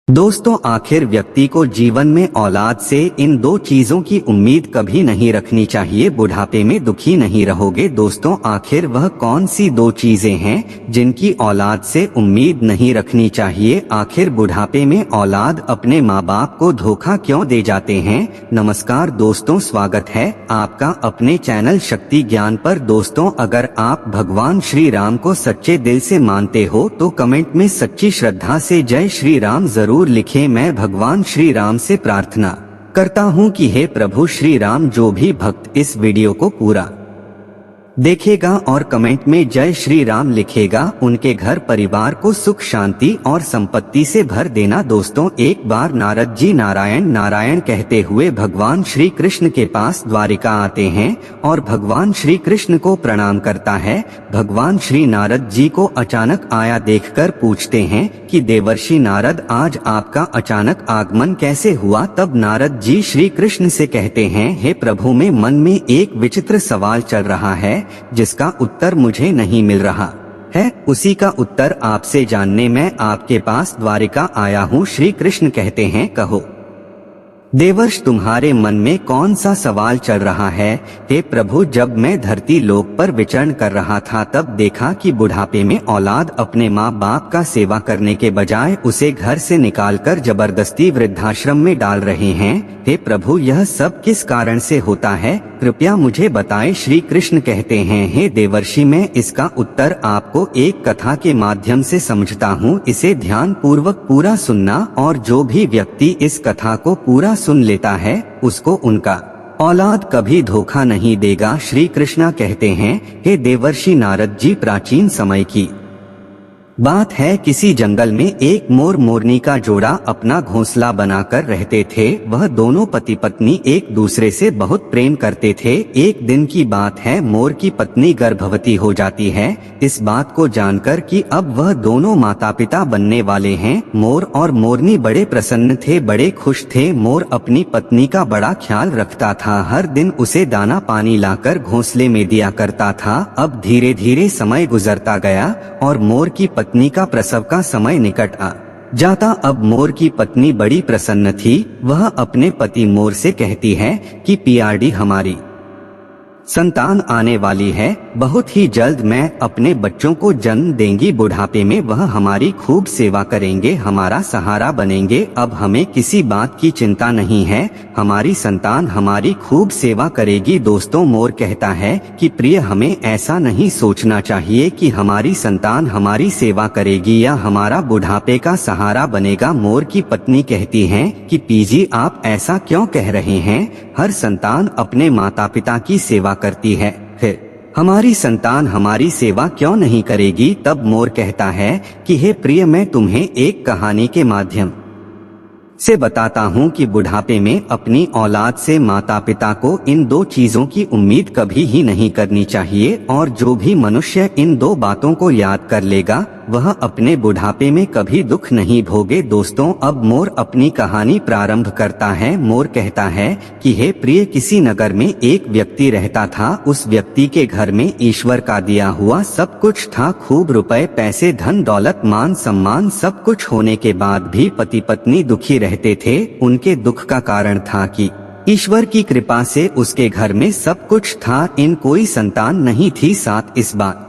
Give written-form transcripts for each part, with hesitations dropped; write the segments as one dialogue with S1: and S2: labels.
S1: दोस्तों, आखिर व्यक्ति को जीवन में औलाद से इन दो चीजों की उम्मीद कभी नहीं रखनी चाहिए। बुढ़ापे में दुखी नहीं रहोगे। दोस्तों, आखिर वह कौन सी दो चीजें हैं जिनकी औलाद से उम्मीद नहीं रखनी चाहिए? आखिर बुढ़ापे में औलाद अपने माँ बाप को धोखा क्यों दे जाते हैं? नमस्कार दोस्तों, स्वागत है आपका अपने चैनल शक्ति ज्ञान पर। दोस्तों, अगर आप भगवान श्री राम को सच्चे दिल से मानते हो तो कमेंट में सच्ची श्रद्धा से जय श्री राम जरूर लिखें। मैं भगवान श्री राम से प्रार्थना करता हूं कि हे प्रभु श्री राम, जो भी भक्त इस वीडियो को पूरा देखेगा और कमेंट में जय श्री राम लिखेगा, उनके घर परिवार को सुख शांति और संपत्ति से भर देना। दोस्तों, एक बार नारद जी नारायण नारायण कहते हुए भगवान श्री कृष्ण के पास द्वारिका आते हैं और भगवान श्री कृष्ण को प्रणाम करता है। भगवान श्री नारद जी को अचानक आया देखकर पूछते हैं कि देवर्षि नारद, आज आपका अचानक आगमन कैसे हुआ? तब नारद जी श्री कृष्ण से कहते हैं, हे प्रभु, में मन में एक विचित्र सवाल चल रहा है जिसका उत्तर मुझे नहीं मिल रहा है। उसी का उत्तर आपसे जानने मैं आपके पास द्वारिका आया हूँ। श्री कृष्ण कहते हैं, कहो देवर्ष, तुम्हारे मन में कौन सा सवाल चल रहा है? हे प्रभु, जब मैं धरती लोक पर विचरण कर रहा था तब देखा कि बुढ़ापे में औलाद अपने माँ बाप का सेवा करने के बजाय उसे घर से निकालकर जबरदस्ती वृद्धाश्रम में डाल रहे हैं। हे प्रभु, यह सब किस कारण से होता है? कृपया मुझे बताएं। श्री कृष्ण कहते हैं, हे देवर्षि, मैं इसका उत्तर आपको एक कथा के माध्यम से समझता हूँ। इसे ध्यान पूर्वक पूरा सुनना और जो भी व्यक्ति इस कथा को पूरा सुन लेता है उसको उनका औलाद कभी धोखा नहीं देगा। श्री कृष्ण कहते हैं, हे देवर्षि नारद जी, प्राचीन समय की बात है। किसी जंगल में एक मोर मोरनी का जोड़ा अपना घोंसला बनाकर रहते थे। वह दोनों पति पत्नी एक दूसरे से बहुत प्रेम करते थे। एक दिन की बात है, मोर की पत्नी गर्भवती हो जाती है। इस बात को जानकर कि अब वह दोनों माता पिता बनने वाले हैं, मोर और मोरनी बड़े प्रसन्न थे, बड़े खुश थे। मोर अपनी पत्नी का बड़ा ख्याल रखता था, हर दिन उसे दाना पानी लाकर घोंसले में दिया करता था। अब धीरे धीरे समय गुजरता गया और मोर की पत्नी का प्रसव का समय निकट आ जाता। अब मोर की पत्नी बड़ी प्रसन्न थी। वह अपने पति मोर से कहती है कि पियाड़ी, हमारी संतान आने वाली है, बहुत ही जल्द मैं अपने बच्चों को जन्म देंगी। बुढ़ापे में वह हमारी खूब सेवा करेंगे, हमारा सहारा बनेंगे। अब हमें किसी बात की चिंता नहीं है, हमारी संतान हमारी खूब सेवा करेगी। दोस्तों, मोर कहता है कि प्रिय, हमें ऐसा नहीं सोचना चाहिए कि हमारी संतान हमारी सेवा करेगी या हमारा बुढ़ापे का सहारा बनेगा। मोर की पत्नी कहती है कि पीजी, आप ऐसा क्यों कह रहे हैं? हर संतान अपने माता पिता की सेवा करती है, फिर हमारी संतान हमारी सेवा क्यों नहीं करेगी? तब मोर कहता है कि हे प्रिय, मैं तुम्हें एक कहानी के माध्यम से बताता हूँ कि बुढ़ापे में अपनी औलाद से माता पिता को इन दो चीजों की उम्मीद कभी ही नहीं करनी चाहिए। और जो भी मनुष्य इन दो बातों को याद कर लेगा वह अपने बुढ़ापे में कभी दुख नहीं भोगे। दोस्तों, अब मोर अपनी कहानी प्रारंभ करता है। मोर कहता है कि हे प्रिय, किसी नगर में एक व्यक्ति रहता था। उस व्यक्ति के घर में ईश्वर का दिया हुआ सब कुछ था, खूब रुपए पैसे धन दौलत मान सम्मान सब कुछ होने के बाद भी पति पत्नी दुखी रहते थे। उनके दुख का कारण था कि ईश्वर की कृपा से उसके घर में सब कुछ था, इन कोई संतान नहीं थी। साथ इस बात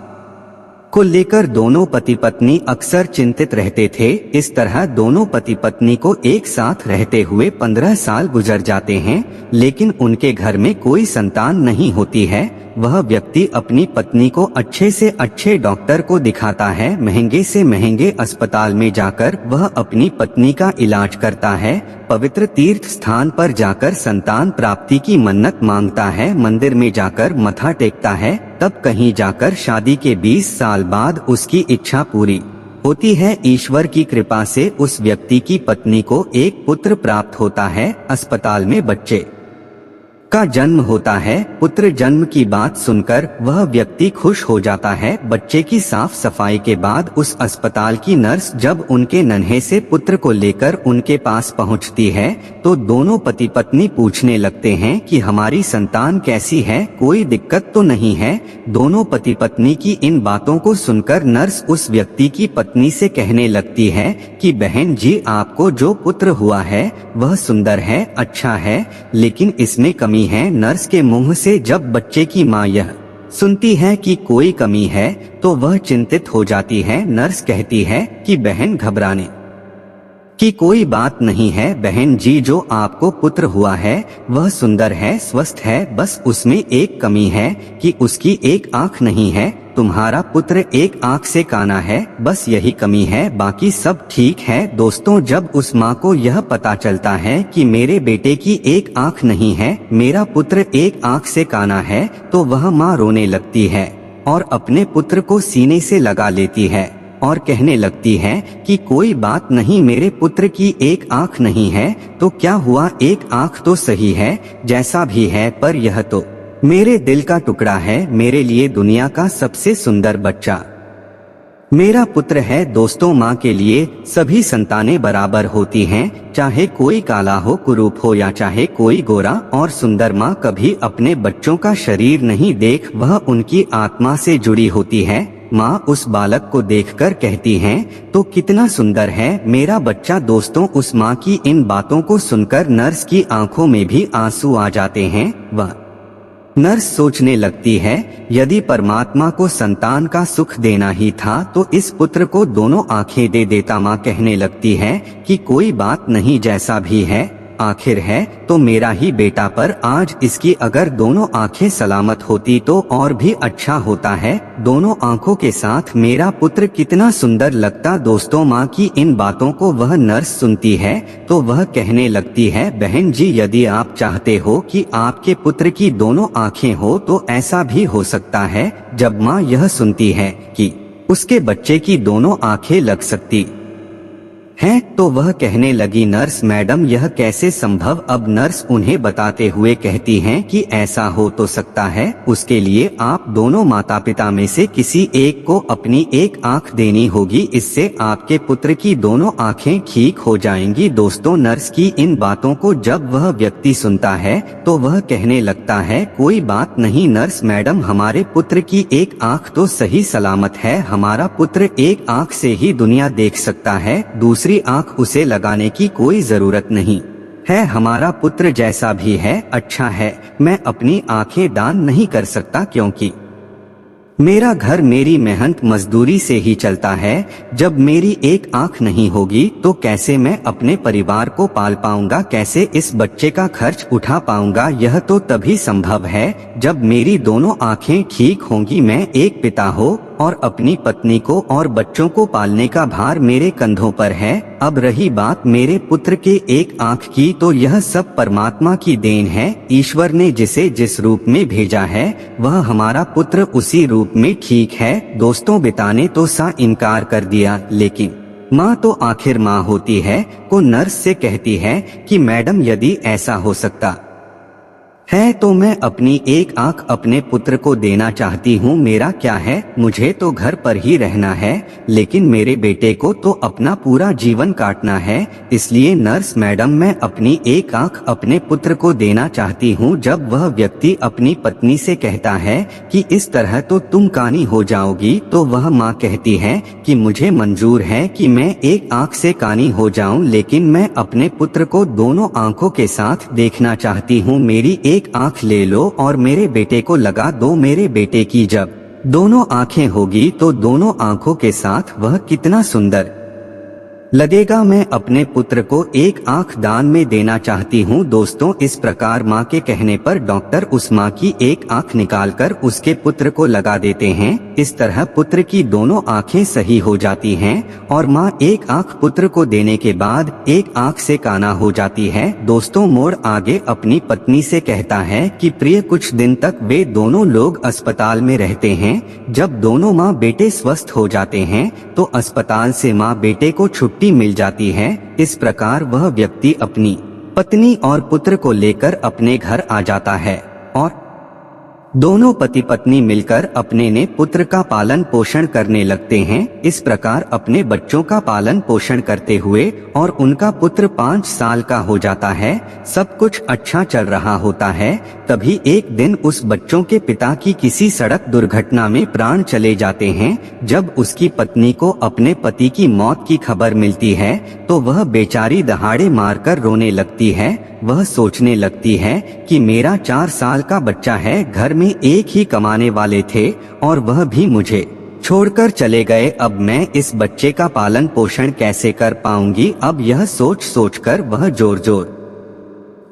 S1: को लेकर दोनों पति पत्नी अक्सर चिंतित रहते थे। इस तरह दोनों पति पत्नी को एक साथ रहते हुए 15 साल गुजर जाते हैं, लेकिन उनके घर में कोई संतान नहीं होती है। वह व्यक्ति अपनी पत्नी को अच्छे से अच्छे डॉक्टर को दिखाता है, महंगे से महंगे अस्पताल में जाकर वह अपनी पत्नी का इलाज करता है, पवित्र तीर्थ स्थान पर जाकर संतान प्राप्ति की मन्नत मांगता है, मंदिर में जाकर मथा टेकता है। तब कहीं जाकर शादी के 20 साल बाद उसकी इच्छा पूरी होती है। ईश्वर की कृपा से उस व्यक्ति की पत्नी को एक पुत्र प्राप्त होता है। अस्पताल में बच्चे का जन्म होता है। पुत्र जन्म की बात सुनकर वह व्यक्ति खुश हो जाता है। बच्चे की साफ सफाई के बाद उस अस्पताल की नर्स जब उनके नन्हे से पुत्र को लेकर उनके पास पहुंचती है तो दोनों पति पत्नी पूछने लगते हैं कि हमारी संतान कैसी है, कोई दिक्कत तो नहीं है। दोनों पति पत्नी की इन बातों को सुनकर नर्स उस व्यक्ति की पत्नी से कहने लगती है कि बहन जी, आपको जो पुत्र हुआ है वह सुंदर है, अच्छा है, लेकिन इसमें कमी है। नर्स के मुंह से जब बच्चे की मां यह सुनती है कि कोई कमी है तो वह चिंतित हो जाती है। नर्स कहती है कि बहन, घबराने की कोई बात नहीं है। बहन जी, जो आपको पुत्र हुआ है वह सुंदर है, स्वस्थ है, बस उसमें एक कमी है कि उसकी एक आंख नहीं है। तुम्हारा पुत्र एक आंख से काना है, बस यही कमी है, बाकी सब ठीक है। दोस्तों, जब उस माँ को यह पता चलता है कि मेरे बेटे की एक आंख नहीं है, मेरा पुत्र एक आंख से काना है, तो वह माँ रोने लगती है और अपने पुत्र को सीने से लगा लेती है और कहने लगती है कि कोई बात नहीं, मेरे पुत्र की एक आंख नहीं है तो क्या हुआ, एक आंख तो सही है, जैसा भी है, पर यह तो मेरे दिल का टुकड़ा है, मेरे लिए दुनिया का सबसे सुंदर बच्चा मेरा पुत्र है। दोस्तों, माँ के लिए सभी संतानें बराबर होती हैं, चाहे कोई काला हो, कुरूप हो या चाहे कोई गोरा और सुंदर। माँ कभी अपने बच्चों का शरीर नहीं देख, वह उनकी आत्मा से जुड़ी होती है। माँ उस बालक को देखकर कहती हैं, तो कितना सुंदर है मेरा बच्चा। दोस्तों, उस माँ की इन बातों को सुनकर नर्स की आंखों में भी आंसू आ जाते हैं। वह नर्स सोचने लगती है, यदि परमात्मा को संतान का सुख देना ही था तो इस पुत्र को दोनों आंखें दे देता। माँ कहने लगती है कि कोई बात नहीं, जैसा भी है आखिर है तो मेरा ही बेटा, पर आज इसकी अगर दोनों आंखें सलामत होती तो और भी अच्छा होता है। दोनों आंखों के साथ मेरा पुत्र कितना सुंदर लगता। दोस्तों, माँ की इन बातों को वह नर्स सुनती है तो वह कहने लगती है, बहन जी, यदि आप चाहते हो कि आपके पुत्र की दोनों आंखें हो तो ऐसा भी हो सकता है। जब माँ यह सुनती है कि उसके बच्चे की दोनों आंखें लग सकती हैं तो वह कहने लगी, नर्स मैडम, यह कैसे संभव। अब नर्स उन्हें बताते हुए कहती हैं कि ऐसा हो तो सकता है, उसके लिए आप दोनों माता पिता में से किसी एक को अपनी एक आंख देनी होगी, इससे आपके पुत्र की दोनों आंखें ठीक हो जाएंगी। दोस्तों, नर्स की इन बातों को जब वह व्यक्ति सुनता है तो वह कहने लगता है, कोई बात नहीं नर्स मैडम, हमारे पुत्र की एक आंख तो सही सलामत है, हमारा पुत्र एक आंख से ही दुनिया देख सकता है, दूसरी आंख उसे लगाने की कोई जरूरत नहीं है। हमारा पुत्र जैसा भी है अच्छा है, मैं अपनी आंखें दान नहीं कर सकता क्योंकि मेरा घर मेरी मेहनत मजदूरी से ही चलता है। जब मेरी एक आंख नहीं होगी तो कैसे मैं अपने परिवार को पाल पाऊंगा, कैसे इस बच्चे का खर्च उठा पाऊंगा। यह तो तभी संभव है जब मेरी दोनों आंखें ठीक होंगी। मैं एक पिता हो और अपनी पत्नी को और बच्चों को पालने का भार मेरे कंधों पर है। अब रही बात मेरे पुत्र के एक आंख की, तो यह सब परमात्मा की देन है। ईश्वर ने जिसे जिस रूप में भेजा है वह हमारा पुत्र उसी रूप में ठीक है। दोस्तों, बिताने तो सा इनकार कर दिया, लेकिन माँ तो आखिर माँ होती है। को नर्स से कहती है कि मैडम, यदि ऐसा हो सकता है तो मैं अपनी एक आंख अपने पुत्र को देना चाहती हूँ। मेरा क्या है, मुझे तो घर पर ही रहना है, लेकिन मेरे बेटे को तो अपना पूरा जीवन काटना है। इसलिए नर्स मैडम, मैं अपनी एक आंख अपने पुत्र को देना चाहती हूँ। जब वह व्यक्ति अपनी पत्नी से कहता है कि इस तरह तो तुम कानी हो जाओगी, तो वह माँ कहती है कि मुझे मंजूर है कि मैं एक आंख से कानी हो जाऊं, लेकिन मैं अपने पुत्र को दोनों आंखों के साथ देखना चाहती हूँ। मेरी एक आंख ले लो और मेरे बेटे को लगा दो। मेरे बेटे की जब दोनों आंखें होगी तो दोनों आंखों के साथ वह कितना सुंदर लगेगा। मैं अपने पुत्र को एक आंख दान में देना चाहती हूँ। दोस्तों, इस प्रकार माँ के कहने पर डॉक्टर उस माँ की एक आंख निकालकर उसके पुत्र को लगा देते हैं। इस तरह पुत्र की दोनों आंखें सही हो जाती हैं और माँ एक आंख पुत्र को देने के बाद एक आंख से काना हो जाती है। दोस्तों, मोड़ आगे अपनी पत्नी से कहता है कि प्रिय, कुछ दिन तक वे दोनों लोग अस्पताल में रहते हैं। जब दोनों माँ बेटे स्वस्थ हो जाते हैं तो अस्पताल से माँ बेटे को छुट्टी मिल जाती है। इस प्रकार वह व्यक्ति अपनी पत्नी और पुत्र को लेकर अपने घर आ जाता है और दोनों पति पत्नी मिलकर अपने पुत्र का पालन पोषण करने लगते हैं। इस प्रकार अपने बच्चों का पालन पोषण करते हुए और उनका पुत्र 5 साल का हो जाता है। सब कुछ अच्छा चल रहा होता है। तभी एक दिन उस बच्चों के पिता की किसी सड़क दुर्घटना में प्राण चले जाते हैं। जब उसकी पत्नी को अपने पति की मौत की खबर मिलती है तो वह बेचारी दहाड़े मारकर रोने लगती है। वह सोचने लगती है कि मेरा 4 साल का बच्चा है, घर में एक ही कमाने वाले थे और वह भी मुझे छोड़कर चले गए। अब मैं इस बच्चे का पालन पोषण कैसे कर पाऊंगी। अब यह सोच सोचकर वह जोर जोर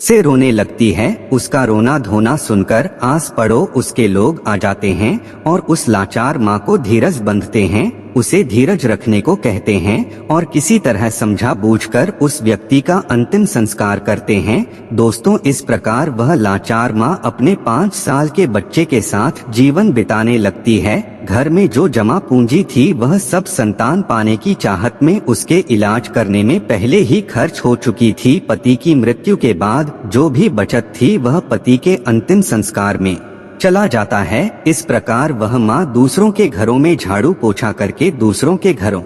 S1: से रोने लगती है। उसका रोना धोना सुनकर आस पड़ोस उसके लोग आ जाते हैं और उस लाचार माँ को धीरज बंधते हैं, उसे धीरज रखने को कहते हैं और किसी तरह समझा बूझकर उस व्यक्ति का अंतिम संस्कार करते हैं। दोस्तों, इस प्रकार वह लाचार माँ अपने 5 साल के बच्चे के साथ जीवन बिताने लगती है। घर में जो जमा पूंजी थी वह सब संतान पाने की चाहत में उसके इलाज करने में पहले ही खर्च हो चुकी थी। पति की मृत्यु के बाद जो भी बचत थी वह पति के अंतिम संस्कार में चला जाता है। इस प्रकार वह माँ दूसरों के घरों में झाड़ू पोछा करके दूसरों के घरों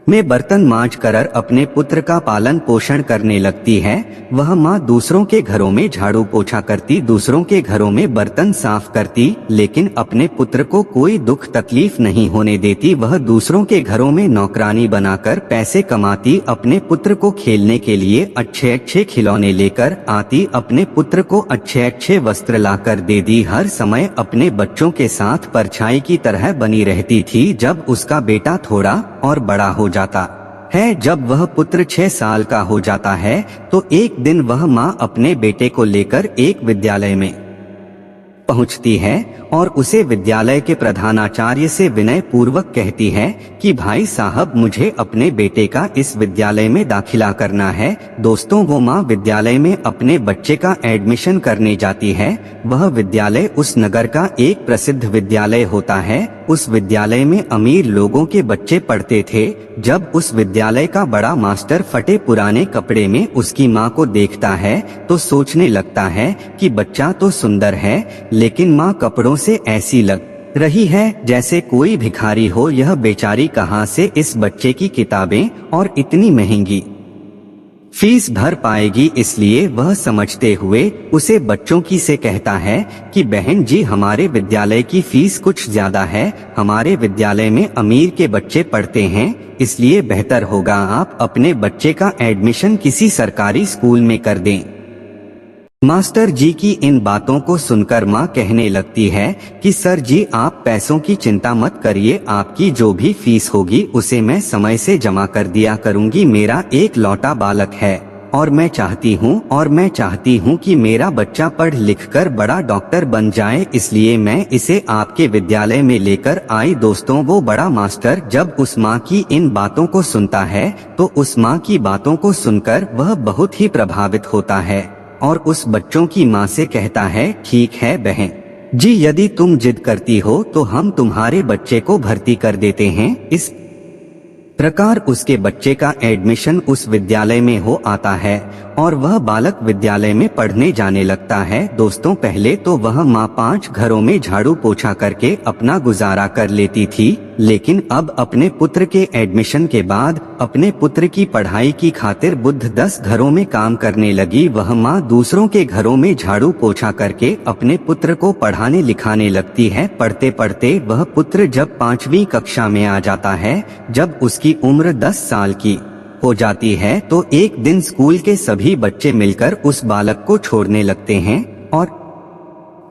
S1: में बर्तन मांज कर अपने पुत्र का पालन पोषण करने लगती है। वह माँ दूसरों के घरों में झाड़ू पोछा करती, दूसरों के घरों में बर्तन साफ करती, लेकिन अपने पुत्र को कोई दुख तकलीफ नहीं होने देती। वह दूसरों के घरों में नौकरानी बनाकर पैसे कमाती, अपने पुत्र को खेलने के लिए अच्छे अच्छे खिलौने लेकर आती, अपने पुत्र को अच्छे अच्छे वस्त्र लाकर दे दी। हर समय अपने बच्चों के साथ परछाई की तरह बनी रहती थी। जब उसका बेटा थोड़ा और बड़ा हो जाता है, जब वह पुत्र 6 साल का हो जाता है, तो एक दिन वह माँ अपने बेटे को लेकर एक विद्यालय में पहुंचती है और उसे विद्यालय के प्रधानाचार्य से विनय पूर्वक कहती है कि भाई साहब, मुझे अपने बेटे का इस विद्यालय में दाखिला करना है। दोस्तों, वो माँ विद्यालय में अपने बच्चे का एडमिशन करने जाती है। वह विद्यालय उस नगर का एक प्रसिद्ध विद्यालय होता है। उस विद्यालय में अमीर लोगों के बच्चे पढ़ते थे। जब उस विद्यालय का बड़ा मास्टर फटे पुराने कपड़े में उसकी माँ को देखता है तो सोचने लगता है कि बच्चा तो सुंदर है, लेकिन माँ कपड़ों से ऐसी लग रही है जैसे कोई भिखारी हो। यह बेचारी कहाँ से इस बच्चे की किताबें और इतनी महंगी फीस भर पाएगी। इसलिए वह समझते हुए उसे बच्चों की से कहता है कि बहन जी, हमारे विद्यालय की फीस कुछ ज्यादा है। हमारे विद्यालय में अमीर के बच्चे पढ़ते हैं, इसलिए बेहतर होगा आप अपने बच्चे का एडमिशन किसी सरकारी स्कूल में कर दें। मास्टर जी की इन बातों को सुनकर माँ कहने लगती है कि सर जी, आप पैसों की चिंता मत करिए, आपकी जो भी फीस होगी उसे मैं समय से जमा कर दिया करूँगी। मेरा एक लौता बालक है और मैं चाहती हूँ कि मेरा बच्चा पढ़ लिख कर बड़ा डॉक्टर बन जाए, इसलिए मैं इसे आपके विद्यालय में लेकर आई। दोस्तों, वो बड़ा मास्टर जब उस माँ की इन बातों को सुनता है तो उस माँ की बातों को सुनकर वह बहुत ही प्रभावित होता है और उस बच्चों की माँ से कहता है, ठीक है बहन जी, यदि तुम जिद करती हो तो हम तुम्हारे बच्चे को भर्ती कर देते हैं। इस प्रकार उसके बच्चे का एडमिशन उस विद्यालय में हो आता है और वह बालक विद्यालय में पढ़ने जाने लगता है। दोस्तों, पहले तो वह माँ 5 घरों में झाड़ू पोछा करके अपना गुजारा कर लेती थी, लेकिन अब अपने पुत्र के एडमिशन के बाद अपने पुत्र की पढ़ाई की खातिर बुद्ध 10 घरों में काम करने लगी। वह माँ दूसरों के घरों में झाड़ू पोछा करके अपने पुत्र को पढ़ाने लिखाने लगती है। पढ़ते पढ़ते वह पुत्र जब 5वीं कक्षा में आ जाता है, जब उसकी उम्र 10 साल की हो जाती है, तो एक दिन स्कूल के सभी बच्चे मिलकर उस बालक को छोड़ने लगते हैं और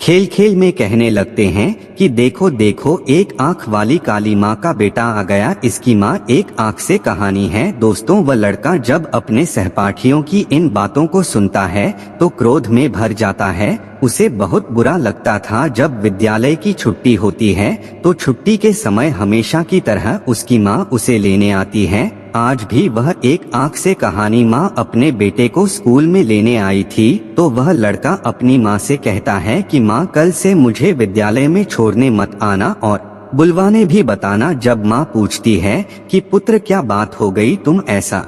S1: खेल खेल में कहने लगते हैं कि देखो देखो, एक आंख वाली काली माँ का बेटा आ गया, इसकी माँ एक आंख से कहानी है। दोस्तों, वह लड़का जब अपने सहपाठियों की इन बातों को सुनता है तो क्रोध में भर जाता है। उसे बहुत बुरा लगता था जब विद्यालय की छुट्टी होती है तो छुट्टी के समय हमेशा की तरह उसकी माँ उसे लेने आती है। आज भी वह एक आंख से कहानी माँ अपने बेटे को स्कूल में लेने आई थी, तो वह लड़का अपनी माँ से कहता है कि माँ, कल से मुझे विद्यालय में छोड़ने मत आना और बुलवाने भी बताना। जब माँ पूछती है कि पुत्र क्या बात हो गई, तुम ऐसा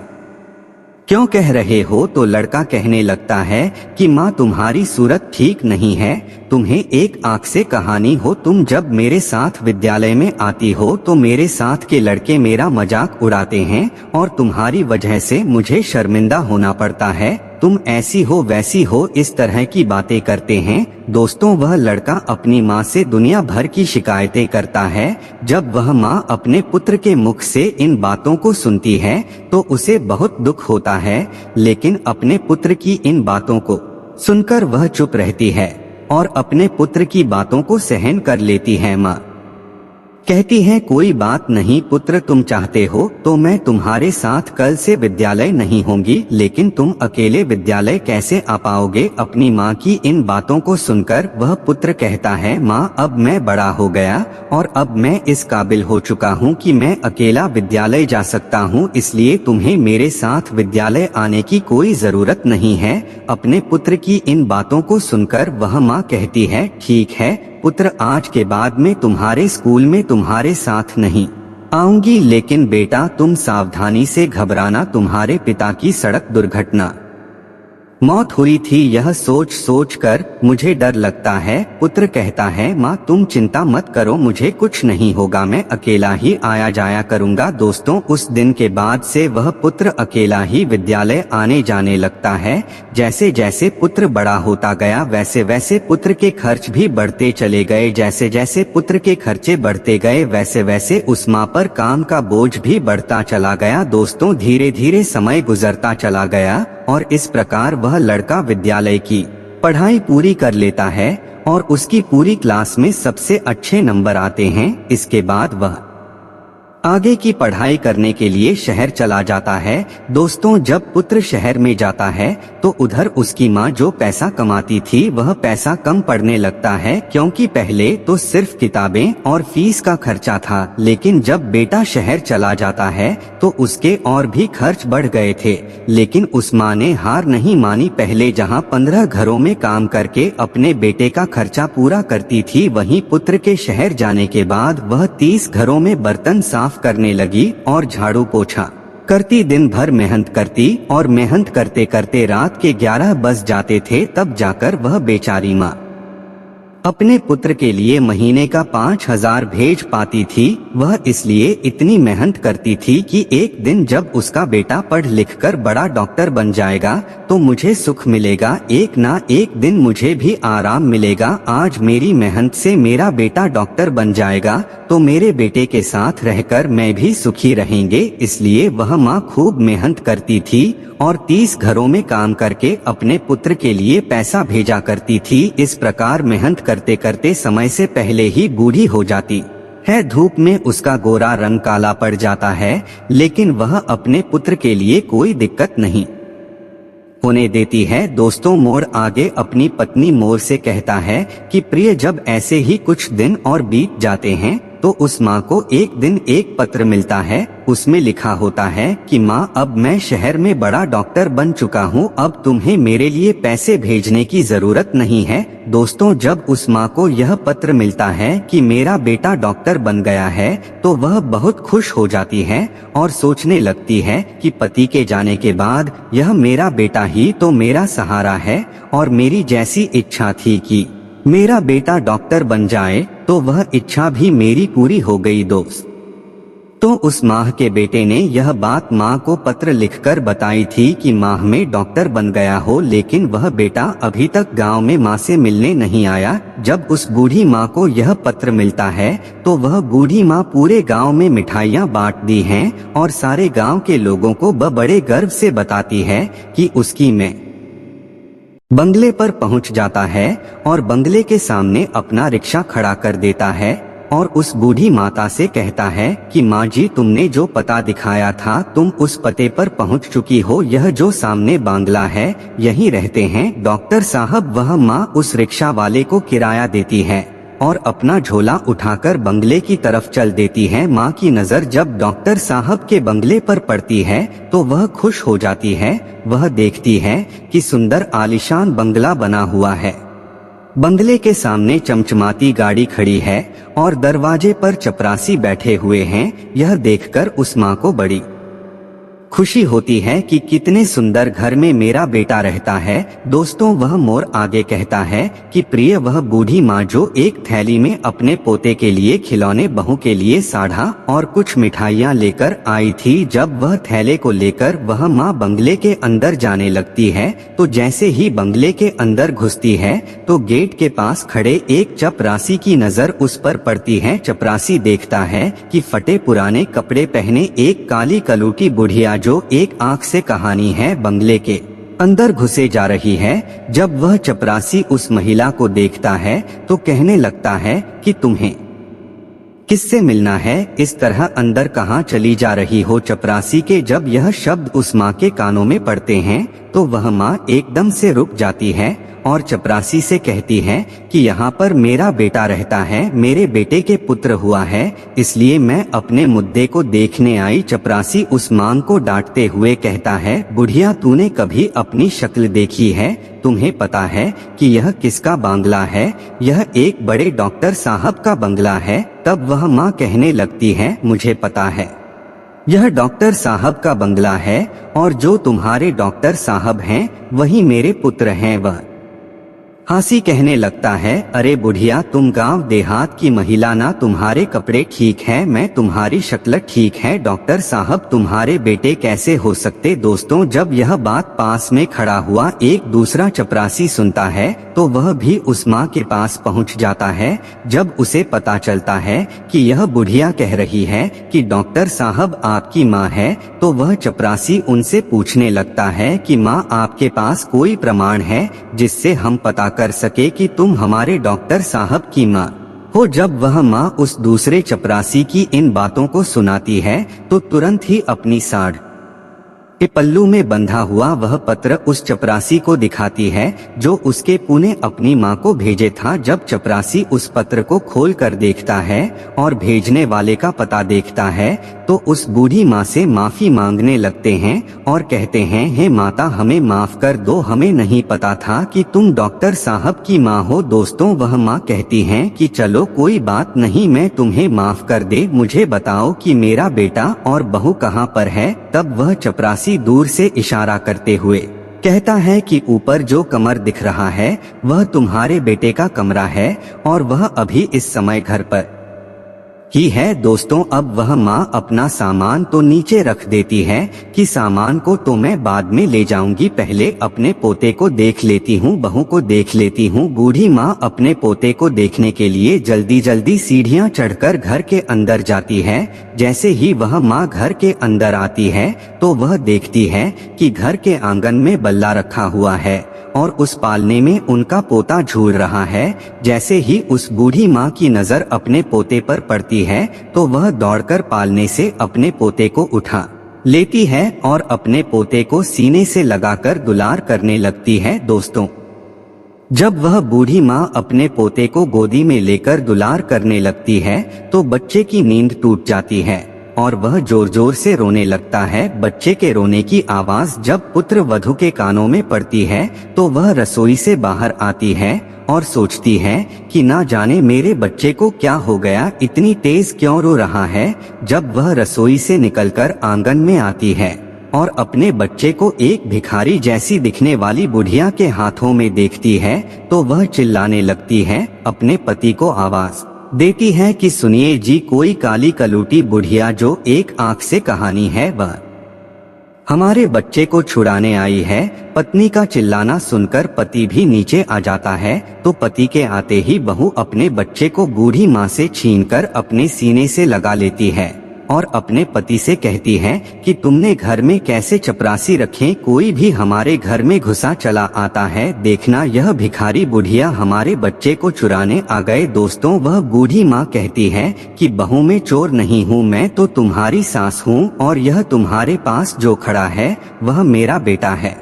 S1: क्यों कह रहे हो? तो लड़का कहने लगता है कि माँ तुम्हारी सूरत ठीक नहीं है, तुम्हें एक आंख से कहानी हो। तुम जब मेरे साथ विद्यालय में आती हो तो मेरे साथ के लड़के मेरा मजाक उड़ाते हैं और तुम्हारी वजह से मुझे शर्मिंदा होना पड़ता है। तुम ऐसी हो वैसी हो, इस तरह की बातें करते हैं। दोस्तों, वह लड़का अपनी माँ से दुनिया भर की शिकायतें करता है। जब वह माँ अपने पुत्र के मुख से इन बातों को सुनती है तो उसे बहुत दुख होता है, लेकिन अपने पुत्र की इन बातों को सुनकर वह चुप रहती है और अपने पुत्र की बातों को सहन कर लेती है। माँ कहती है, कोई बात नहीं पुत्र, तुम चाहते हो तो मैं तुम्हारे साथ कल से विद्यालय नहीं होंगी, लेकिन तुम अकेले विद्यालय कैसे आ पाओगे? अपनी माँ की इन बातों को सुनकर वह पुत्र कहता है, माँ अब मैं बड़ा हो गया और अब मैं इस काबिल हो चुका हूँ कि मैं अकेला विद्यालय जा सकता हूँ, इसलिए तुम्हें मेरे साथ विद्यालय आने की कोई जरूरत नहीं है। अपने पुत्र की इन बातों को सुनकर वह माँ कहती है, ठीक है पुत्र, आज के बाद मैं तुम्हारे स्कूल में तुम्हारे साथ नहीं आऊंगी, लेकिन बेटा तुम सावधानी से घबराना, तुम्हारे पिता की सड़क दुर्घटना मौत हुई थी, यह सोच सोच कर मुझे डर लगता है। पुत्र कहता है, माँ तुम चिंता मत करो, मुझे कुछ नहीं होगा, मैं अकेला ही आया जाया करूँगा। दोस्तों, उस दिन के बाद से वह पुत्र अकेला ही विद्यालय आने जाने लगता है। जैसे जैसे पुत्र बड़ा होता गया वैसे वैसे पुत्र के खर्च भी बढ़ते चले गए। जैसे जैसे पुत्र के खर्चे बढ़ते गए वैसे वैसे उस माँ पर काम का बोझ भी बढ़ता चला गया। दोस्तों, धीरे धीरे समय गुजरता चला गया और इस प्रकार वह लड़का विद्यालय की पढ़ाई पूरी कर लेता है और उसकी पूरी क्लास में सबसे अच्छे नंबर आते हैं। इसके बाद वह आगे की पढ़ाई करने के लिए शहर चला जाता है। दोस्तों, जब पुत्र शहर में जाता है तो उधर उसकी माँ जो पैसा कमाती थी वह पैसा कम पड़ने लगता है, क्योंकि पहले तो सिर्फ किताबें और फीस का खर्चा था, लेकिन जब बेटा शहर चला जाता है तो उसके और भी खर्च बढ़ गए थे। लेकिन उस माँ ने हार नहीं मानी। पहले जहाँ 15 घरों में काम करके अपने बेटे का खर्चा पूरा करती थी, वहीं पुत्र के शहर जाने के बाद वह 30 घरों में बर्तन साफ करने लगी और झाड़ू पोछा करती, दिन भर मेहनत करती और मेहनत करते करते रात के 11 बज जाते थे, तब जाकर वह बेचारी माँ अपने पुत्र के लिए महीने का 5,000 भेज पाती थी। वह इसलिए इतनी मेहनत करती थी कि एक दिन जब उसका बेटा पढ़ लिख कर बड़ा डॉक्टर बन जाएगा तो मुझे सुख मिलेगा, एक ना एक दिन मुझे भी आराम मिलेगा। आज मेरी मेहनत से मेरा बेटा डॉक्टर बन जाएगा तो मेरे बेटे के साथ रहकर मैं भी सुखी रहेंगे। इसलिए वह माँ खूब मेहनत करती थी और 30 घरों में काम करके अपने पुत्र के लिए पैसा भेजा करती थी। इस प्रकार मेहनत करते करते समय से पहले ही बूढ़ी हो जाती है। धूप में उसका गोरा रंग काला पड़ जाता है, लेकिन वह अपने पुत्र के लिए कोई दिक्कत नहीं होने देती है। दोस्तों, मोर आगे अपनी पत्नी मोर से कहता है कि प्रिय, जब ऐसे ही कुछ दिन और बीत जाते हैं तो उस माँ को एक दिन एक पत्र मिलता है। उसमें लिखा होता है कि माँ, अब मैं शहर में बड़ा डॉक्टर बन चुका हूँ, अब तुम्हें मेरे लिए पैसे भेजने की जरूरत नहीं है। दोस्तों, जब उस माँ को यह पत्र मिलता है कि मेरा बेटा डॉक्टर बन गया है तो वह बहुत खुश हो जाती है और सोचने लगती है कि पति के जाने के बाद यह मेरा बेटा ही तो मेरा सहारा है और मेरी जैसी इच्छा थी कि मेरा बेटा डॉक्टर बन जाए तो वह इच्छा भी मेरी पूरी हो गई। दोस्त, तो उस माह के बेटे ने यह बात माँ को पत्र लिखकर बताई थी कि माह में डॉक्टर बन गया हो, लेकिन वह बेटा अभी तक गांव में माँ से मिलने नहीं आया। जब उस बूढ़ी माँ को यह पत्र मिलता है तो वह बूढ़ी माँ पूरे गांव में मिठाइयाँ बांट दी हैं और सारे गांव के लोगों को बड़े गर्व से बताती है कि उसकी मैं बंगले पर पहुंच जाता है और बंगले के सामने अपना रिक्शा खड़ा कर देता है और उस बूढ़ी माता से कहता है कि माँ जी, तुमने जो पता दिखाया था तुम उस पते पर पहुंच चुकी हो, यह जो सामने बांग्ला है यहीं रहते हैं डॉक्टर साहब। वह माँ उस रिक्शा वाले को किराया देती है और अपना झोला उठाकर बंगले की तरफ चल देती है। माँ की नजर जब डॉक्टर साहब के बंगले पर पड़ती है तो वह खुश हो जाती है। वह देखती है कि सुंदर आलीशान बंगला बना हुआ है, बंगले के सामने चमचमाती गाड़ी खड़ी है और दरवाजे पर चपरासी बैठे हुए हैं। यह देखकर उस माँ को बड़ी खुशी होती है कि कितने सुंदर घर में मेरा बेटा रहता है। दोस्तों, वह मोर आगे कहता है कि प्रिय, वह बूढ़ी माँ जो एक थैली में अपने पोते के लिए खिलौने, बहू के लिए साढ़ा और कुछ मिठाइयाँ लेकर आई थी, जब वह थैले को लेकर वह माँ बंगले के अंदर जाने लगती है, तो जैसे ही बंगले के अंदर घुसती है तो गेट के पास खड़े एक चपरासी की नजर उस पर पड़ती है। चपरासी देखता है कि फटे पुराने कपड़े पहने एक काली कलूटी बुढ़िया जो एक आंख से कहानी है बंगले के अंदर घुसे जा रही है। जब वह चपरासी उस महिला को देखता है तो कहने लगता है कि तुम्हें किससे मिलना है, इस तरह अंदर कहाँ चली जा रही हो। चपरासी के जब यह शब्द उस माँ के कानों में पड़ते हैं तो वह माँ एकदम से रुक जाती है और चपरासी से कहती है कि यहाँ पर मेरा बेटा रहता है, मेरे बेटे के पुत्र हुआ है, इसलिए मैं अपने मुद्दे को देखने आई। चपरासी उस माँ को डांटते हुए कहता है, बुढ़िया, तूने कभी अपनी शक्ल देखी है? तुम्हें पता है कि यह किसका बंगला है? यह एक बड़े डॉक्टर साहब का बंगला है। तब वह माँ कहने लगती है, मुझे पता है, यह डॉक्टर साहब का बंगला है और जो तुम्हारे डॉक्टर साहब हैं वही मेरे पुत्र हैं। वह हंसी कहने लगता है, अरे बुढ़िया, तुम गांव देहात की महिला ना, तुम्हारे कपड़े ठीक है, मैं तुम्हारी शक्ल ठीक है, डॉक्टर साहब तुम्हारे बेटे कैसे हो सकते। दोस्तों, जब यह बात पास में खड़ा हुआ एक दूसरा चपरासी सुनता है तो वह भी उस माँ के पास पहुँच जाता है। जब उसे पता चलता है कि यह बुढ़िया कह रही है कि डॉक्टर साहब आपकी माँ है, तो वह चपरासी उनसे पूछने लगता है कि माँ, आपके पास कोई प्रमाण है जिससे हम पता कर सके कि तुम हमारे डॉक्टर साहब की माँ हो। जब वह माँ उस दूसरे चपरासी की इन बातों को सुनाती है तो तुरंत ही अपनी साड़ के पल्लू में बंधा हुआ वह पत्र उस चपरासी को दिखाती है जो उसके पुणे अपनी माँ को भेजे था। जब चपरासी उस पत्र को खोलकर देखता है और भेजने वाले का पता देखता है तो उस बूढ़ी माँ से माफी मांगने लगते हैं और कहते हैं, हे माता, हमें माफ कर दो, हमें नहीं पता था कि तुम डॉक्टर साहब की माँ हो। दोस्तों, वह माँ कहती हैं कि चलो कोई बात नहीं, मैं तुम्हें माफ कर दे, मुझे बताओ कि मेरा बेटा और बहू कहाँ पर है। तब वह चपरासी दूर से इशारा करते हुए कहता है कि ऊपर जो कमर दिख रहा है वह तुम्हारे बेटे का कमरा है और वह अभी इस समय घर पर ही है। दोस्तों, अब वह माँ अपना सामान तो नीचे रख देती है कि सामान को तो मैं बाद में ले जाऊंगी, पहले अपने पोते को देख लेती हूँ, बहू को देख लेती हूँ। बूढ़ी माँ अपने पोते को देखने के लिए जल्दी जल्दी सीढ़ियाँ चढ़कर घर के अंदर जाती है। जैसे ही वह माँ घर के अंदर आती है तो वह देखती है कि घर के आंगन में बल्ला रखा हुआ है और उस पालने में उनका पोता झूल रहा है। जैसे ही उस बूढ़ी माँ की नजर अपने पोते पर पड़ती है तो वह दौड़कर पालने से अपने पोते को उठा लेती है और अपने पोते को सीने से लगाकर दुलार करने लगती है। दोस्तों, जब वह बूढ़ी माँ अपने पोते को गोदी में लेकर दुलार करने लगती है तो बच्चे की नींद टूट जाती है और वह जोर जोर से रोने लगता है। बच्चे के रोने की आवाज जब पुत्र वधू के कानों में पड़ती है तो वह रसोई से बाहर आती है और सोचती है कि ना जाने मेरे बच्चे को क्या हो गया, इतनी तेज क्यों रो रहा है। जब वह रसोई से निकलकर आंगन में आती है और अपने बच्चे को एक भिखारी जैसी दिखने वाली बुढ़िया के हाथों में देखती है तो वह चिल्लाने लगती है, अपने पति को आवाज देती है कि सुनिए जी, कोई काली कलूटी बुढ़िया जो एक आंख से कहानी है वह हमारे बच्चे को छुड़ाने आई है। पत्नी का चिल्लाना सुनकर पति भी नीचे आ जाता है तो पति के आते ही बहू अपने बच्चे को बूढ़ी माँ से छीनकर अपने सीने से लगा लेती है और अपने पति से कहती है कि तुमने घर में कैसे चपरासी रखे, कोई भी हमारे घर में घुसा चला आता है, देखना यह भिखारी बुढ़िया हमारे बच्चे को चुराने आ गए। दोस्तों, वह बूढ़ी माँ कहती है कि बहू मैं चोर नहीं हूँ, मैं तो तुम्हारी सास हूँ और यह तुम्हारे पास जो खड़ा है वह मेरा बेटा है।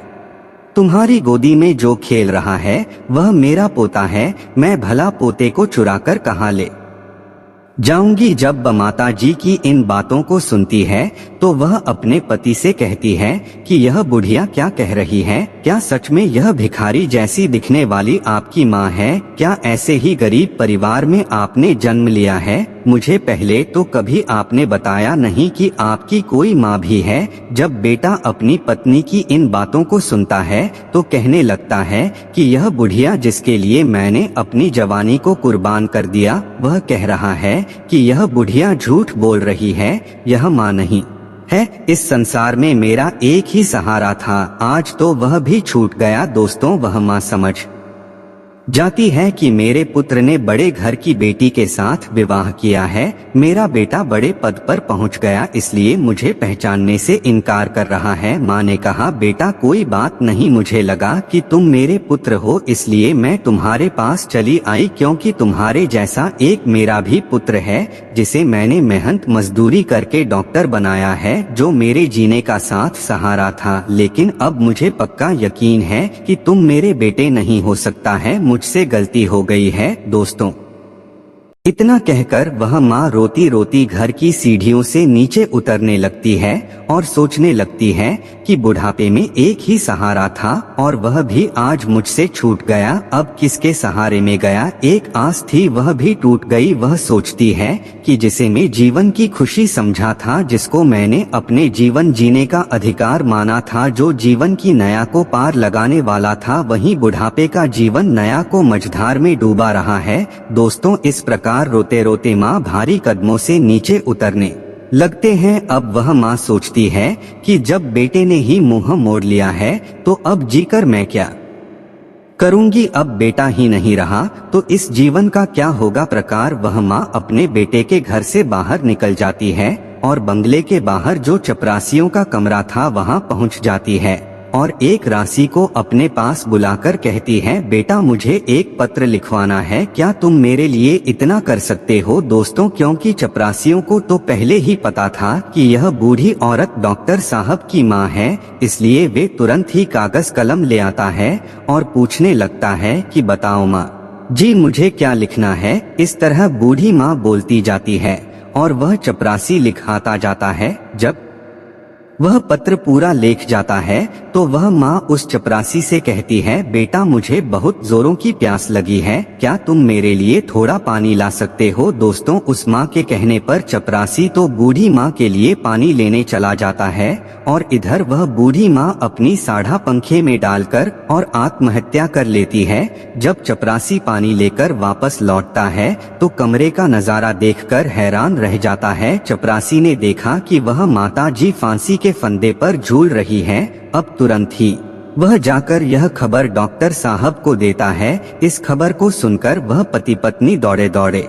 S1: तुम्हारी गोदी में जो खेल रहा है वह मेरा पोता है, मैं भला पोते को चुराकर कहाँ ले जाऊंगी। जब माता जी की इन बातों को सुनती है तो वह अपने पति से कहती है कि यह बुढ़िया क्या कह रही है। क्या सच में यह भिखारी जैसी दिखने वाली आपकी माँ है? क्या ऐसे ही गरीब परिवार में आपने जन्म लिया है? मुझे पहले तो कभी आपने बताया नहीं कि आपकी कोई माँ भी है। जब बेटा अपनी पत्नी की इन बातों को सुनता है तो कहने लगता है कि यह बुढ़िया जिसके लिए मैंने अपनी जवानी को कुर्बान कर दिया, वह कह रहा है कि यह बुढ़िया झूठ बोल रही है, यह माँ नहीं है। इस संसार में मेरा एक ही सहारा था, आज तो वह भी छूट गया। दोस्तों, वह माँ समझ जाती है कि मेरे पुत्र ने बड़े घर की बेटी के साथ विवाह किया है, मेरा बेटा बड़े पद पर पहुंच गया, इसलिए मुझे पहचानने से इनकार कर रहा है। माँ ने कहा, बेटा कोई बात नहीं, मुझे लगा कि तुम मेरे पुत्र हो इसलिए मैं तुम्हारे पास चली आई, क्योंकि तुम्हारे जैसा एक मेरा भी पुत्र है जिसे मैंने मेहनत मजदूरी करके डॉक्टर बनाया है, जो मेरे जीने का साथ सहारा था। लेकिन अब मुझे पक्का यकीन है कि तुम मेरे बेटे नहीं हो सकता है, मुझसे गलती हो गई है। दोस्तों, इतना कहकर वह माँ रोती रोती घर की सीढ़ियों से नीचे उतरने लगती है और सोचने लगती है कि बुढ़ापे में एक ही सहारा था और वह भी आज मुझसे छूट गया, अब किसके सहारे में गया। एक आस थी, वह भी टूट गई। वह सोचती है कि जिसे मैं जीवन की खुशी समझा था, जिसको मैंने अपने जीवन जीने का अधिकार माना था, जो जीवन की नया को पार लगाने वाला था, वहीं बुढ़ापे का जीवन नया को मझधार में डूबा रहा है। दोस्तों, इस प्रकार रोते रोते माँ भारी कदमों से नीचे उतरने लगते हैं। अब वह माँ सोचती है कि जब बेटे ने ही मुंह मोड़ लिया है तो अब जीकर मैं क्या करूंगी, अब बेटा ही नहीं रहा तो इस जीवन का क्या होगा। प्रकार वह माँ अपने बेटे के घर से बाहर निकल जाती है और बंगले के बाहर जो चपरासियों का कमरा था वहां पहुंच जाती है और एक राशि को अपने पास बुलाकर कहती है, बेटा मुझे एक पत्र लिखवाना है, क्या तुम मेरे लिए इतना कर सकते हो। दोस्तों, क्योंकि चपरासियों को तो पहले ही पता था कि यह बूढ़ी औरत डॉक्टर साहब की माँ है, इसलिए वे तुरंत ही कागज कलम ले आता है और पूछने लगता है कि बताओ माँ जी, मुझे क्या लिखना है। इस तरह बूढ़ी माँ बोलती जाती है और वह चपरासी लिखाता जाता है। जब वह पत्र पूरा लेख जाता है तो वह माँ उस चपरासी से कहती है, बेटा मुझे बहुत जोरों की प्यास लगी है, क्या तुम मेरे लिए थोड़ा पानी ला सकते हो। दोस्तों, उस माँ के कहने पर चपरासी तो बूढ़ी माँ के लिए पानी लेने चला जाता है और इधर वह बूढ़ी माँ अपनी साढ़ा पंखे में डालकर और आत्महत्या कर लेती है। जब चपरासी पानी लेकर वापस लौटता है तो कमरे का नजारा देखकर हैरान रह जाता है। चपरासी ने देखा कि वह माता जी फांसी के फंदे पर झूल रही हैं। अब तुरंत ही वह जाकर यह खबर डॉक्टर साहब को देता है। इस खबर को सुनकर वह पति पत्नी दौड़े दौड़े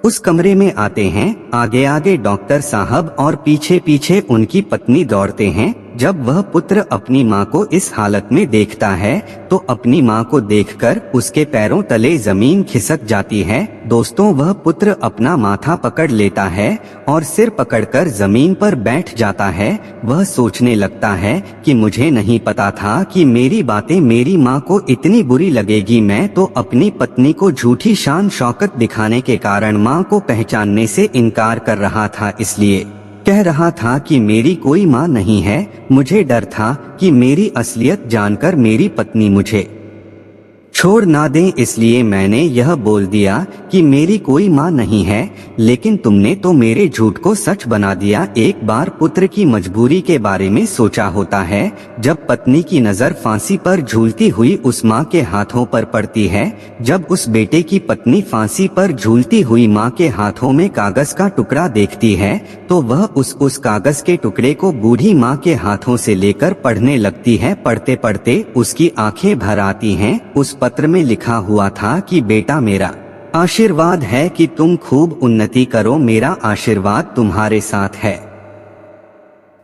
S1: उस कमरे में आते हैं। आगे आगे डॉक्टर साहब और पीछे पीछे उनकी पत्नी दौड़ते हैं। जब वह पुत्र अपनी माँ को इस हालत में देखता है तो अपनी माँ को देखकर उसके पैरों तले जमीन खिसक जाती है। दोस्तों, वह पुत्र अपना माथा पकड़ लेता है और सिर पकड़कर जमीन पर बैठ जाता है। वह सोचने लगता है कि मुझे नहीं पता था कि मेरी बातें मेरी माँ को इतनी बुरी लगेगी। मैं तो अपनी पत्नी को झूठी शान शौकत दिखाने के कारण माँ को पहचानने से इनकार कर रहा था, इसलिए कह रहा था कि मेरी कोई माँ नहीं है। मुझे डर था कि मेरी असलियत जानकर मेरी पत्नी मुझे छोड़ ना दें, इसलिए मैंने यह बोल दिया कि मेरी कोई माँ नहीं है। लेकिन तुमने तो मेरे झूठ को सच बना दिया। एक बार पुत्र की मजबूरी के बारे में सोचा होता है। जब पत्नी की नजर फांसी पर झूलती हुई उस माँ के हाथों पर पड़ती है, जब उस बेटे की पत्नी फांसी पर झूलती हुई माँ के हाथों में कागज का टुकड़ा देखती है तो वह उस कागज के टुकड़े को बूढ़ी माँ के हाथों से लेकर पढ़ने लगती है। पढ़ते पढ़ते उसकी आंखें भर आती हैं। उस पत्र में लिखा हुआ था कि बेटा, मेरा आशीर्वाद है कि तुम खूब उन्नति करो, मेरा आशीर्वाद तुम्हारे साथ है।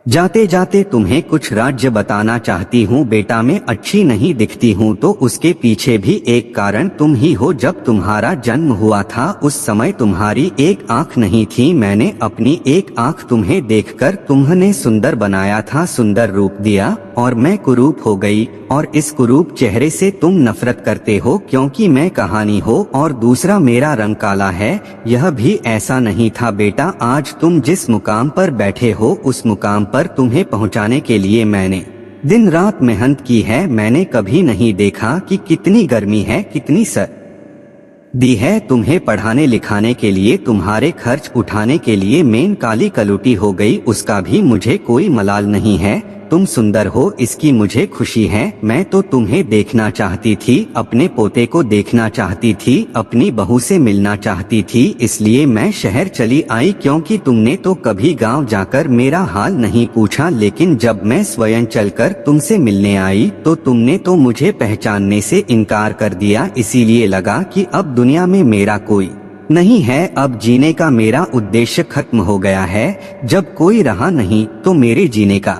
S1: जाते जाते तुम्हें कुछ राज्य बताना चाहती हूँ बेटा, मैं अच्छी नहीं दिखती हूँ तो उसके पीछे भी एक कारण तुम ही हो। जब तुम्हारा जन्म हुआ था उस समय तुम्हारी एक आँख नहीं थी। मैंने अपनी एक आँख तुम्हें देखकर तुम्हें सुंदर बनाया था, सुंदर रूप दिया और मैं कुरूप हो गई और इस कुरूप चेहरे से तुम नफरत करते हो क्योंकि मैं कहानी हो और दूसरा मेरा रंग काला है। यह भी ऐसा नहीं था बेटा, आज तुम जिस मुकाम पर बैठे हो उस मुकाम पर तुम्हें पहुंचाने के लिए मैंने दिन रात मेहनत की है, मैंने कभी नहीं देखा कि कितनी गर्मी है, कितनी सर्दी है। तुम्हें पढ़ाने लिखाने के लिए, तुम्हारे खर्च उठाने के लिए मेन काली कलुटी हो गई, उसका भी मुझे कोई मलाल नहीं है। तुम सुंदर हो इसकी मुझे खुशी है। मैं तो तुम्हें देखना चाहती थी, अपने पोते को देखना चाहती थी, अपनी बहू से मिलना चाहती थी, इसलिए मैं शहर चली आई, क्योंकि तुमने तो कभी गांव जाकर मेरा हाल नहीं पूछा। लेकिन जब मैं स्वयं चलकर तुमसे मिलने आई तो तुमने तो मुझे पहचानने से इनकार कर दिया। इसीलिए लगा कि अब दुनिया में मेरा कोई नहीं है, अब जीने का मेरा उद्देश्य खत्म हो गया है। जब कोई रहा नहीं तो मेरे जीने का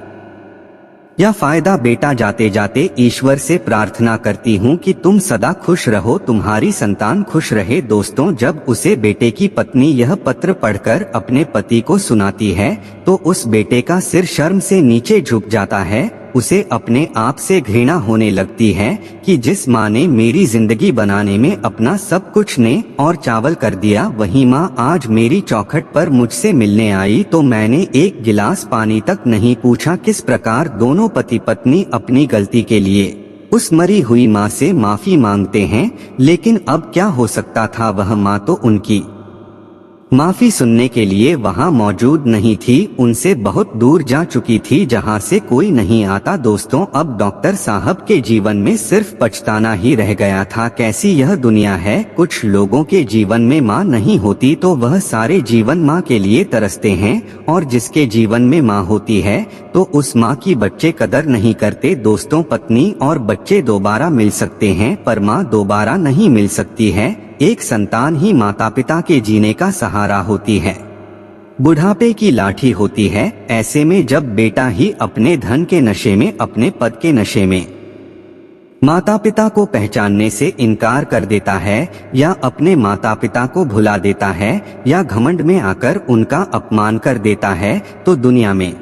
S1: यह फायदा बेटा, जाते जाते ईश्वर से प्रार्थना करती हूँ कि तुम सदा खुश रहो, तुम्हारी संतान खुश रहे। दोस्तों, जब उसे बेटे की पत्नी यह पत्र पढ़कर अपने पति को सुनाती है तो उस बेटे का सिर शर्म से नीचे झुक जाता है। उसे अपने आप से घृणा होने लगती है कि जिस माँ ने मेरी जिंदगी बनाने में अपना सब कुछ ने और चावल कर दिया, वही माँ आज मेरी चौखट पर मुझसे मिलने आई तो मैंने एक गिलास पानी तक नहीं पूछा। किस प्रकार दोनों पति पत्नी अपनी गलती के लिए उस मरी हुई माँ से माफी मांगते हैं, लेकिन अब क्या हो सकता था, वह माँ तो उनकी माफी सुनने के लिए वहां मौजूद नहीं थी, उनसे बहुत दूर जा चुकी थी जहां से कोई नहीं आता। दोस्तों, अब डॉक्टर साहब के जीवन में सिर्फ पछताना ही रह गया था। कैसी यह दुनिया है, कुछ लोगों के जीवन में माँ नहीं होती तो वह सारे जीवन माँ के लिए तरसते हैं, और जिसके जीवन में माँ होती है तो उस माँ की बच्चे कदर नहीं करते। दोस्तों, पत्नी और बच्चे दोबारा मिल सकते हैं पर माँ दोबारा नहीं मिल सकती है। एक संतान ही माता पिता के जीने का सहारा होती है, बुढ़ापे की लाठी होती है। ऐसे में जब बेटा ही अपने धन के नशे में, अपने पद के नशे में माता पिता को पहचानने से इनकार कर देता है, या अपने माता पिता को भुला देता है, या घमंड में आकर उनका अपमान कर देता है, तो दुनिया में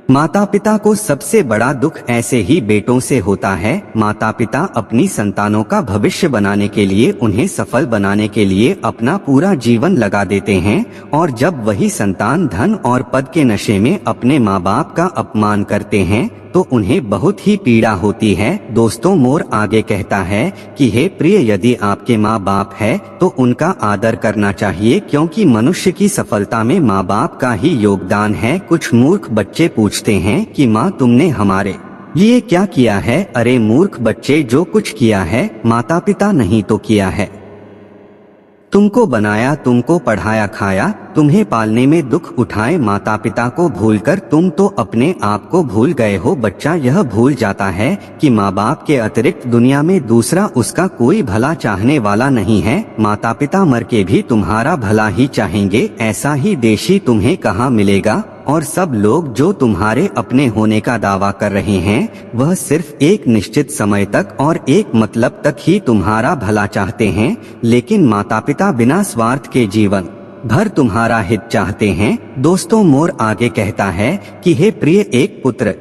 S1: माता पिता को सबसे बड़ा दुख ऐसे ही बेटों से होता है। माता पिता अपनी संतानों का भविष्य बनाने के लिए, उन्हें सफल बनाने के लिए अपना पूरा जीवन लगा देते हैं, और जब वही संतान धन और पद के नशे में अपने माँ बाप का अपमान करते हैं तो उन्हें बहुत ही पीड़ा होती है। दोस्तों, मोर आगे कहता है कि हे प्रिय, यदि आपके माँ बाप है तो उनका आदर करना चाहिए, क्योंकि मनुष्य की सफलता में माँ बाप का ही योगदान है। कुछ मूर्ख बच्चे पूछते हैं कि माँ तुमने हमारे लिए क्या किया है। अरे मूर्ख बच्चे, जो कुछ किया है माता पिता नहीं तो किया है। तुमको बनाया, तुमको पढ़ाया खाया, तुम्हें पालने में दुख उठाए माता पिता को भूलकर तुम तो अपने आप को भूल गए हो। बच्चा यह भूल जाता है कि माँ बाप के अतिरिक्त दुनिया में दूसरा उसका कोई भला चाहने वाला नहीं है। माता पिता मर के भी तुम्हारा भला ही चाहेंगे, ऐसा ही देशी तुम्हें कहाँ मिलेगा। और सब लोग जो तुम्हारे अपने होने का दावा कर रहे हैं वह सिर्फ एक निश्चित समय तक और एक मतलब तक ही तुम्हारा भला चाहते हैं, लेकिन माता पिता बिना स्वार्थ के जीवन भर तुम्हारा हित चाहते हैं। दोस्तों, मोर आगे कहता है कि हे प्रिय, एक पुत्र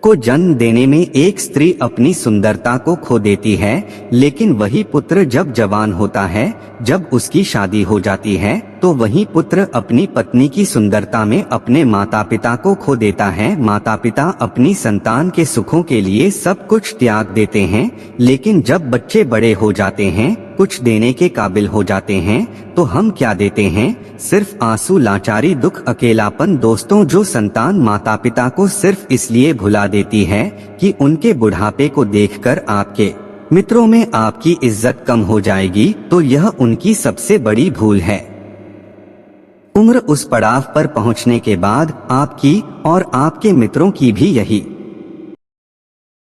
S1: को जन्म देने में एक स्त्री अपनी सुंदरता को खो देती है, लेकिन वही पुत्र जब जवान होता है, जब उसकी शादी हो जाती है, तो वही पुत्र अपनी पत्नी की सुंदरता में अपने माता पिता को खो देता है। माता पिता अपनी संतान के सुखों के लिए सब कुछ त्याग देते हैं, लेकिन जब बच्चे बड़े हो जाते हैं, कुछ देने के काबिल हो जाते हैं, तो हम क्या देते हैं? सिर्फ आंसू, लाचारी, दुख, अकेलापन। दोस्तों, जो संतान माता पिता को सिर्फ इसलिए भुला देती है कि उनके बुढ़ापे को देखकर आपके मित्रों में आपकी इज्जत कम हो जाएगी, तो यह उनकी सबसे बड़ी भूल है। उम्र उस पड़ाव पर पहुंचने के बाद आपकी और आपके मित्रों की भी यही